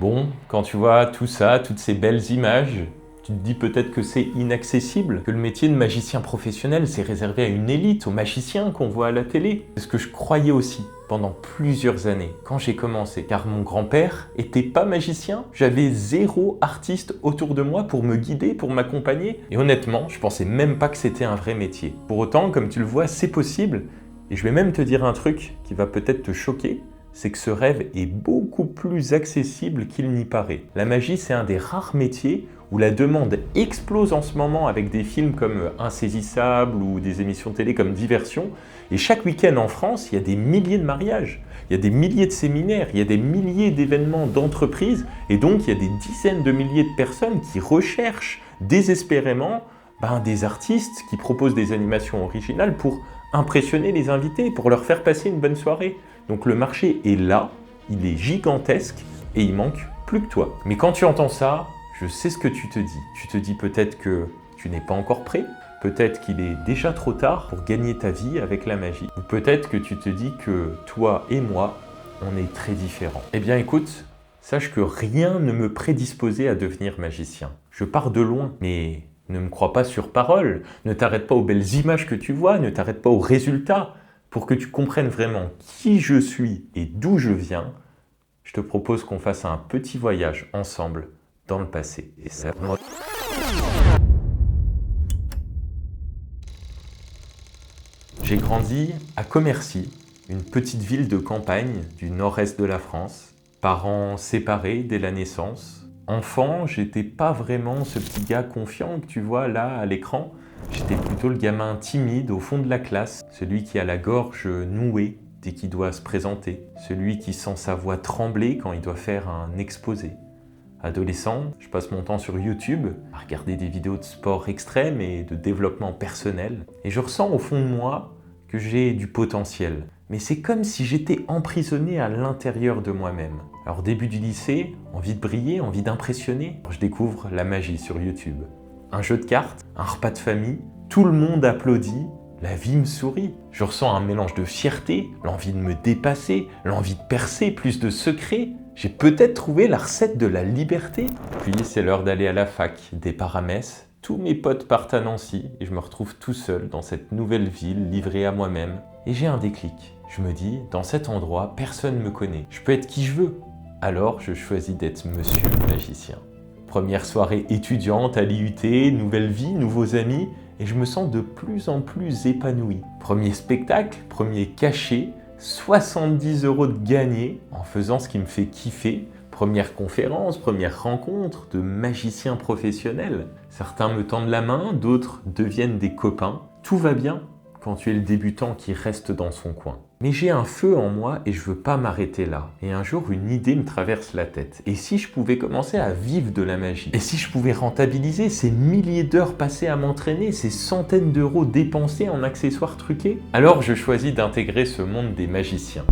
Bon, quand tu vois tout ça, toutes ces belles images, tu te dis peut-être que c'est inaccessible, que le métier de magicien professionnel, c'est réservé à une élite, aux magiciens qu'on voit à la télé. C'est ce que je croyais aussi pendant plusieurs années, quand j'ai commencé. Car mon grand-père était pas magicien, j'avais zéro artiste autour de moi pour me guider, pour m'accompagner. Et honnêtement, je pensais même pas que c'était un vrai métier. Pour autant, comme tu le vois, c'est possible. Et je vais même te dire un truc qui va peut-être te choquer. C'est que ce rêve est beaucoup plus accessible qu'il n'y paraît. La magie, c'est un des rares métiers où la demande explose en ce moment avec des films comme Insaisissable ou des émissions télé comme Diversion. Et chaque week-end en France, il y a des milliers de mariages, il y a des milliers de séminaires, il y a des milliers d'événements d'entreprises. Et donc, il y a des dizaines de milliers de personnes qui recherchent désespérément des artistes qui proposent des animations originales pour impressionner les invités, pour leur faire passer une bonne soirée. Donc le marché est là, il est gigantesque et il manque plus que toi. Mais quand tu entends ça, je sais ce que tu te dis. Tu te dis peut-être que tu n'es pas encore prêt, peut-être qu'il est déjà trop tard pour gagner ta vie avec la magie. Ou peut-être que tu te dis que toi et moi, on est très différents. Eh bien écoute, sache que rien ne me prédisposait à devenir magicien. Je pars de loin, mais ne me crois pas sur parole. Ne t'arrête pas aux belles images que tu vois, ne t'arrête pas aux résultats. Pour que tu comprennes vraiment qui je suis et d'où je viens, je te propose qu'on fasse un petit voyage ensemble dans le passé. Et ça... J'ai grandi à Commercy, une petite ville de campagne du nord-est de la France. Parents séparés dès la naissance. Enfant, j'étais pas vraiment ce petit gars confiant que tu vois là à l'écran. J'étais plutôt le gamin timide au fond de la classe, celui qui a la gorge nouée dès qu'il doit se présenter, celui qui sent sa voix trembler quand il doit faire un exposé. Adolescent, je passe mon temps sur YouTube à regarder des vidéos de sport extrême et de développement personnel. Et je ressens au fond de moi que j'ai du potentiel. Mais c'est comme si j'étais emprisonné à l'intérieur de moi-même. Alors début du lycée, envie de briller, envie d'impressionner, je découvre la magie sur YouTube. Un jeu de cartes, un repas de famille, tout le monde applaudit, la vie me sourit. Je ressens un mélange de fierté, l'envie de me dépasser, l'envie de percer, plus de secrets. J'ai peut-être trouvé la recette de la liberté. Puis c'est l'heure d'aller à la fac, départ à Metz. Tous mes potes partent à Nancy et je me retrouve tout seul dans cette nouvelle ville livrée à moi-même. Et j'ai un déclic. Je me dis, dans cet endroit, personne ne me connaît. Je peux être qui je veux. Alors je choisis d'être monsieur le magicien. Première soirée étudiante à l'IUT, nouvelle vie, nouveaux amis, et je me sens de plus en plus épanoui. Premier spectacle, premier cachet, 70 € de gagné en faisant ce qui me fait kiffer. Première conférence, première rencontre de magiciens professionnels. Certains me tendent la main, d'autres deviennent des copains. Tout va bien quand tu es le débutant qui reste dans son coin. Mais j'ai un feu en moi et je veux pas m'arrêter là. Et un jour, une idée me traverse la tête. Et si je pouvais commencer à vivre de la magie? Et si je pouvais rentabiliser ces milliers d'heures passées à m'entraîner, ces centaines d'euros dépensés en accessoires truqués? Alors je choisis d'intégrer ce monde des magiciens.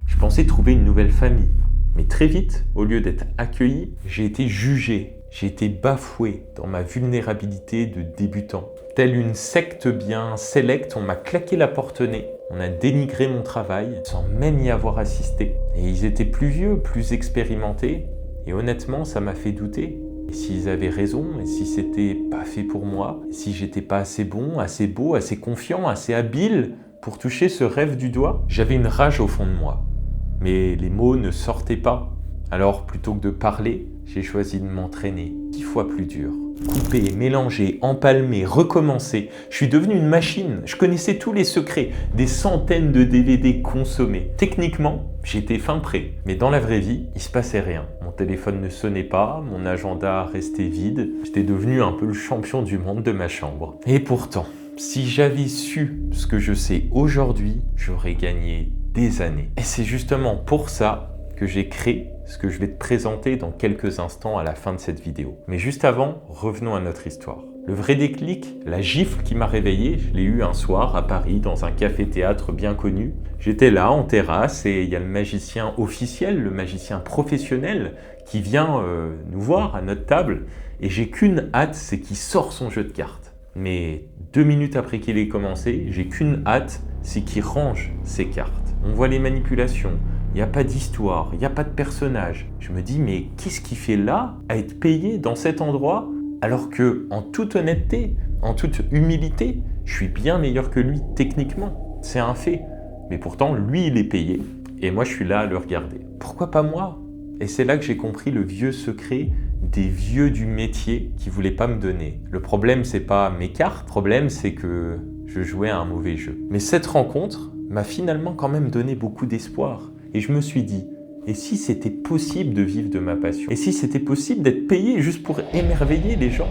Je pensais trouver une nouvelle famille. Mais très vite, au lieu d'être accueilli, j'ai été jugé. J'ai été bafoué dans ma vulnérabilité de débutant. Telle une secte bien sélecte, on m'a claqué la porte-nez. On a dénigré mon travail sans même y avoir assisté. Et ils étaient plus vieux, plus expérimentés. Et honnêtement, ça m'a fait douter. Et s'ils avaient raison, et si c'était pas fait pour moi, et si j'étais pas assez bon, assez beau, assez confiant, assez habile pour toucher ce rêve du doigt, j'avais une rage au fond de moi. Mais les mots ne sortaient pas. Alors, plutôt que de parler, j'ai choisi de m'entraîner 10 fois plus dur. Couper, mélanger, empalmer, recommencer. Je suis devenu une machine. Je connaissais tous les secrets, des centaines de DVD consommés. Techniquement, j'étais fin prêt. Mais dans la vraie vie, il se passait rien. Mon téléphone ne sonnait pas, mon agenda restait vide. J'étais devenu un peu le champion du monde de ma chambre. Et pourtant, si j'avais su ce que je sais aujourd'hui, j'aurais gagné des années. Et c'est justement pour ça que j'ai créé ce que je vais te présenter dans quelques instants à la fin de cette vidéo. Mais juste avant, revenons à notre histoire. Le vrai déclic, la gifle qui m'a réveillé, je l'ai eu un soir à Paris dans un café-théâtre bien connu. J'étais là en terrasse et il y a le magicien officiel, le magicien professionnel qui vient nous voir à notre table et j'ai qu'une hâte, c'est qu'il sort son jeu de cartes. Mais 2 minutes après qu'il ait commencé, j'ai qu'une hâte, c'est qu'il range ses cartes. on voit les manipulations, il n'y a pas d'histoire, il n'y a pas de personnage. Je me dis, mais qu'est-ce qu'il fait là, à être payé dans cet endroit, alors que, en toute honnêteté, en toute humilité, je suis bien meilleur que lui techniquement. C'est un fait. Mais pourtant, lui, il est payé, et moi, je suis là à le regarder. Pourquoi pas moi? Et c'est là que j'ai compris le vieux secret des vieux du métier qui ne voulaient pas me donner. Le problème, c'est pas mes cartes, le problème, c'est que je jouais à un mauvais jeu. Mais cette rencontre m'a finalement quand même donné beaucoup d'espoir. Et je me suis dit, et si c'était possible de vivre de ma passion? Et si c'était possible d'être payé juste pour émerveiller les gens?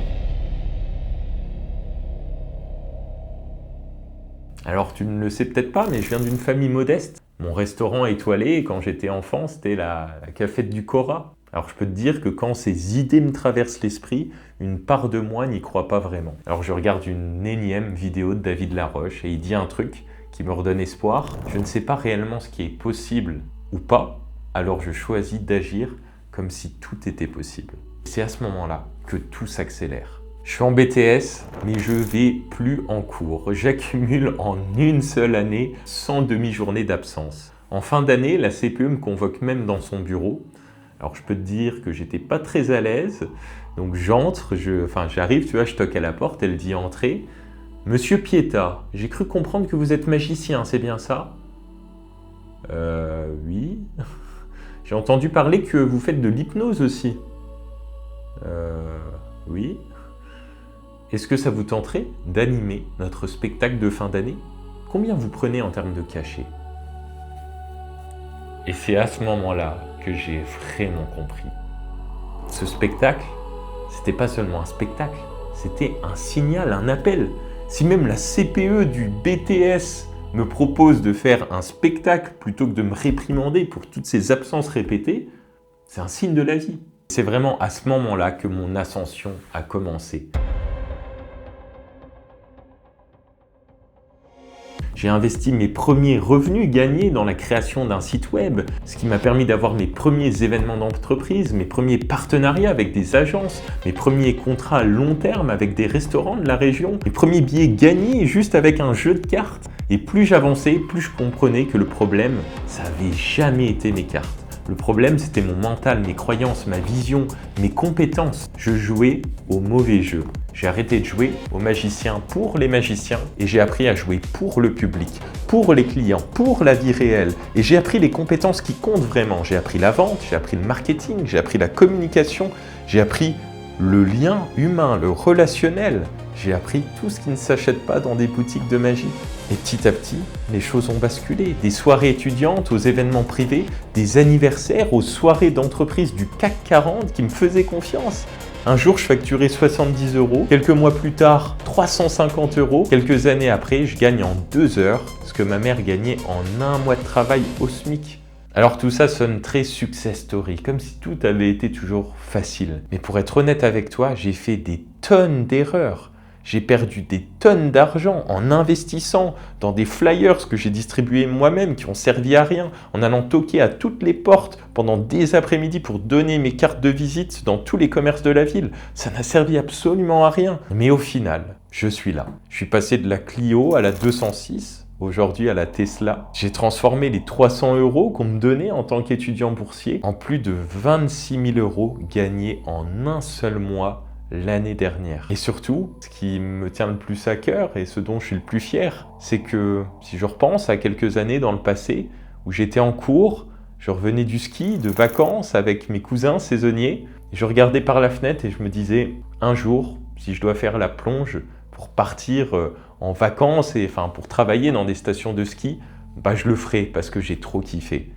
Alors tu ne le sais peut-être pas, mais je viens d'une famille modeste. Mon restaurant étoilé, quand j'étais enfant, c'était la cafette du Cora. Alors je peux te dire que quand ces idées me traversent l'esprit, une part de moi n'y croit pas vraiment. Alors je regarde une énième vidéo de David Laroche et il dit un truc qui me redonne espoir. Je ne sais pas réellement ce qui est possible ou pas, alors je choisis d'agir comme si tout était possible. C'est à ce moment-là que tout s'accélère. Je suis en BTS, mais je vais plus en cours. J'accumule en une seule année 100 demi-journées d'absence. En fin d'année, la CPE me convoque même dans son bureau. Alors je peux te dire que j'étais pas très à l'aise. Donc j'entre, j'arrive, tu vois, je toque à la porte, elle dit entrer. Monsieur Pieta, j'ai cru comprendre que vous êtes magicien, c'est bien ça? Oui. J'ai entendu parler que vous faites de l'hypnose aussi. Oui. Est-ce que ça vous tenterait d'animer notre spectacle de fin d'année? Combien vous prenez en termes de cachet? Et c'est à ce moment-là que j'ai vraiment compris. Ce spectacle, c'était pas seulement un spectacle, c'était un signal, un appel. Si même la CPE du BTS me propose de faire un spectacle plutôt que de me réprimander pour toutes ces absences répétées, c'est un signe de la vie. C'est vraiment à ce moment-là que mon ascension a commencé. J'ai investi mes premiers revenus gagnés dans la création d'un site web, ce qui m'a permis d'avoir mes premiers événements d'entreprise, mes premiers partenariats avec des agences, mes premiers contrats à long terme avec des restaurants de la région, mes premiers billets gagnés juste avec un jeu de cartes. Et plus j'avançais, plus je comprenais que le problème, ça n'avait jamais été mes cartes. Le problème, c'était mon mental, mes croyances, ma vision, mes compétences. Je jouais au mauvais jeu. J'ai arrêté de jouer aux magiciens pour les magiciens et j'ai appris à jouer pour le public, pour les clients, pour la vie réelle. Et j'ai appris les compétences qui comptent vraiment. J'ai appris la vente, j'ai appris le marketing, j'ai appris la communication, j'ai appris le lien humain, le relationnel. J'ai appris tout ce qui ne s'achète pas dans des boutiques de magie. Et petit à petit, les choses ont basculé. Des soirées étudiantes aux événements privés, des anniversaires aux soirées d'entreprise du CAC 40 qui me faisaient confiance. Un jour, je facturais 70 €. Quelques mois plus tard, 350 €. Quelques années après, je gagne en 2 heures ce que ma mère gagnait en un mois de travail au SMIC. Alors tout ça sonne très success story, comme si tout avait été toujours facile. Mais pour être honnête avec toi, j'ai fait des tonnes d'erreurs. J'ai perdu des tonnes d'argent en investissant dans des flyers que j'ai distribués moi-même qui ont servi à rien, en allant toquer à toutes les portes pendant des après-midi pour donner mes cartes de visite dans tous les commerces de la ville. Ça n'a servi absolument à rien. Mais au final, je suis là. Je suis passé de la Clio à la 206. Aujourd'hui à la Tesla. J'ai transformé les 300 € qu'on me donnait en tant qu'étudiant boursier en plus de 26 000 € gagnés en un seul mois l'année dernière. Et surtout, ce qui me tient le plus à cœur et ce dont je suis le plus fier, c'est que si je repense à quelques années dans le passé où j'étais en cours, je revenais du ski, de vacances avec mes cousins saisonniers, et je regardais par la fenêtre et je me disais, un jour, si je dois faire la plonge pour partir en vacances et pour travailler dans des stations de ski, je le ferai parce que j'ai trop kiffé.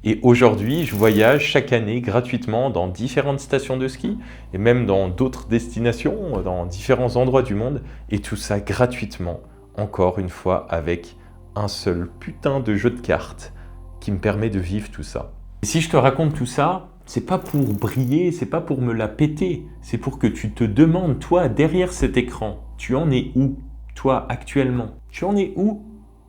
Et aujourd'hui, je voyage chaque année gratuitement dans différentes stations de ski et même dans d'autres destinations, dans différents endroits du monde, et tout ça gratuitement, encore une fois avec un seul putain de jeu de cartes qui me permet de vivre tout ça. Et si je te raconte tout ça, c'est pas pour briller, c'est pas pour me la péter, c'est pour que tu te demandes, toi, derrière cet écran, tu en es où, toi, actuellement? Tu en es où?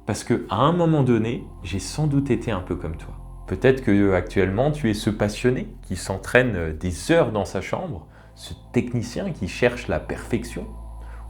Parce qu'à un moment donné, j'ai sans doute été un peu comme toi. Peut-être que actuellement, tu es ce passionné qui s'entraîne des heures dans sa chambre, ce technicien qui cherche la perfection,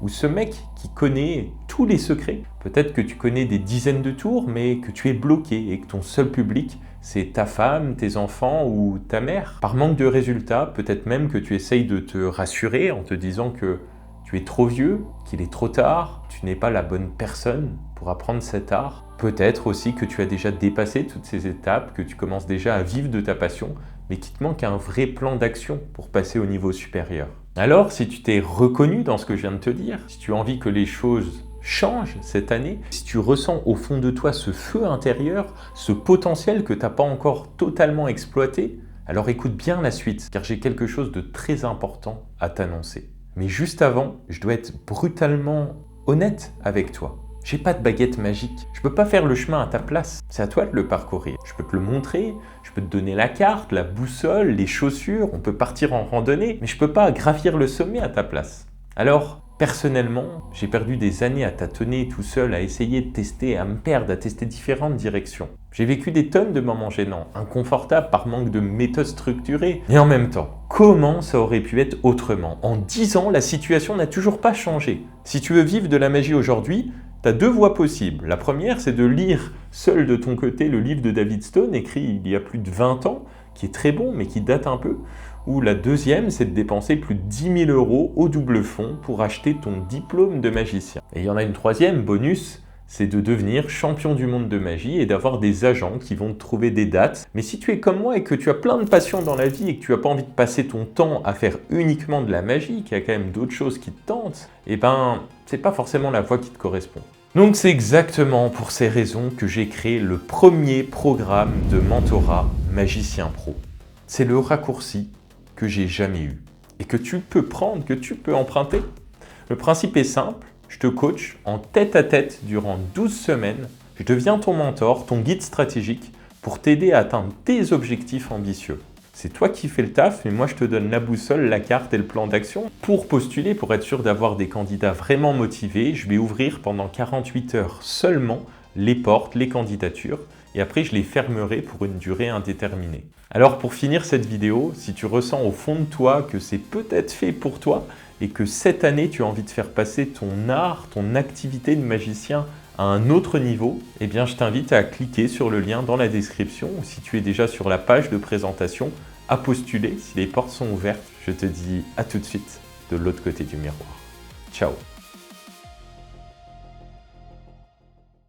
ou ce mec qui connaît tous les secrets. Peut-être que tu connais des dizaines de tours, mais que tu es bloqué et que ton seul public, c'est ta femme, tes enfants ou ta mère. Par manque de résultats, peut-être même que tu essayes de te rassurer en te disant que tu es trop vieux, qu'il est trop tard, tu n'es pas la bonne personne pour apprendre cet art. Peut-être aussi que tu as déjà dépassé toutes ces étapes, que tu commences déjà à vivre de ta passion, mais qu'il te manque un vrai plan d'action pour passer au niveau supérieur. Alors, si tu t'es reconnu dans ce que je viens de te dire, si tu as envie que les choses changent cette année, si tu ressens au fond de toi ce feu intérieur, ce potentiel que tu n'as pas encore totalement exploité, alors écoute bien la suite, car j'ai quelque chose de très important à t'annoncer. Mais juste avant, je dois être brutalement honnête avec toi. J'ai pas de baguette magique. Je peux pas faire le chemin à ta place. C'est à toi de le parcourir. Je peux te le montrer, je peux te donner la carte, la boussole, les chaussures, on peut partir en randonnée, mais je peux pas gravir le sommet à ta place. Alors, personnellement, j'ai perdu des années à tâtonner tout seul, à essayer de tester, à me perdre, à tester différentes directions. J'ai vécu des tonnes de moments gênants, inconfortables par manque de méthode structurée. Et en même temps, comment ça aurait pu être autrement? En 10 ans, la situation n'a toujours pas changé. Si tu veux vivre de la magie aujourd'hui, tu as deux voies possibles. La première, c'est de lire seul de ton côté le livre de David Stone, écrit il y a plus de 20 ans, qui est très bon, mais qui date un peu. Ou la deuxième, c'est de dépenser plus de 10 000 € au double fond pour acheter ton diplôme de magicien. Et il y en a une troisième, bonus, c'est de devenir champion du monde de magie et d'avoir des agents qui vont te trouver des dates. Mais si tu es comme moi et que tu as plein de passions dans la vie et que tu n'as pas envie de passer ton temps à faire uniquement de la magie, qu'il y a quand même d'autres choses qui te tentent, eh ben, c'est pas forcément la voie qui te correspond. Donc c'est exactement pour ces raisons que j'ai créé le premier programme de mentorat Magicien Pro. C'est le raccourci que j'ai jamais eu et que tu peux prendre, que tu peux emprunter. Le principe est simple, je te coach en tête-à-tête durant 12 semaines, je deviens ton mentor, ton guide stratégique pour t'aider à atteindre tes objectifs ambitieux. C'est toi qui fais le taf, mais moi je te donne la boussole, la carte et le plan d'action. Pour postuler, pour être sûr d'avoir des candidats vraiment motivés, je vais ouvrir pendant 48 heures seulement les portes, les candidatures, et après je les fermerai pour une durée indéterminée. Alors pour finir cette vidéo, si tu ressens au fond de toi que c'est peut-être fait pour toi et que cette année tu as envie de faire passer ton art, ton activité de magicien à un autre niveau, eh bien je t'invite à cliquer sur le lien dans la description ou si tu es déjà sur la page de présentation, à postuler si les portes sont ouvertes. Je te dis à tout de suite de l'autre côté du miroir. Ciao!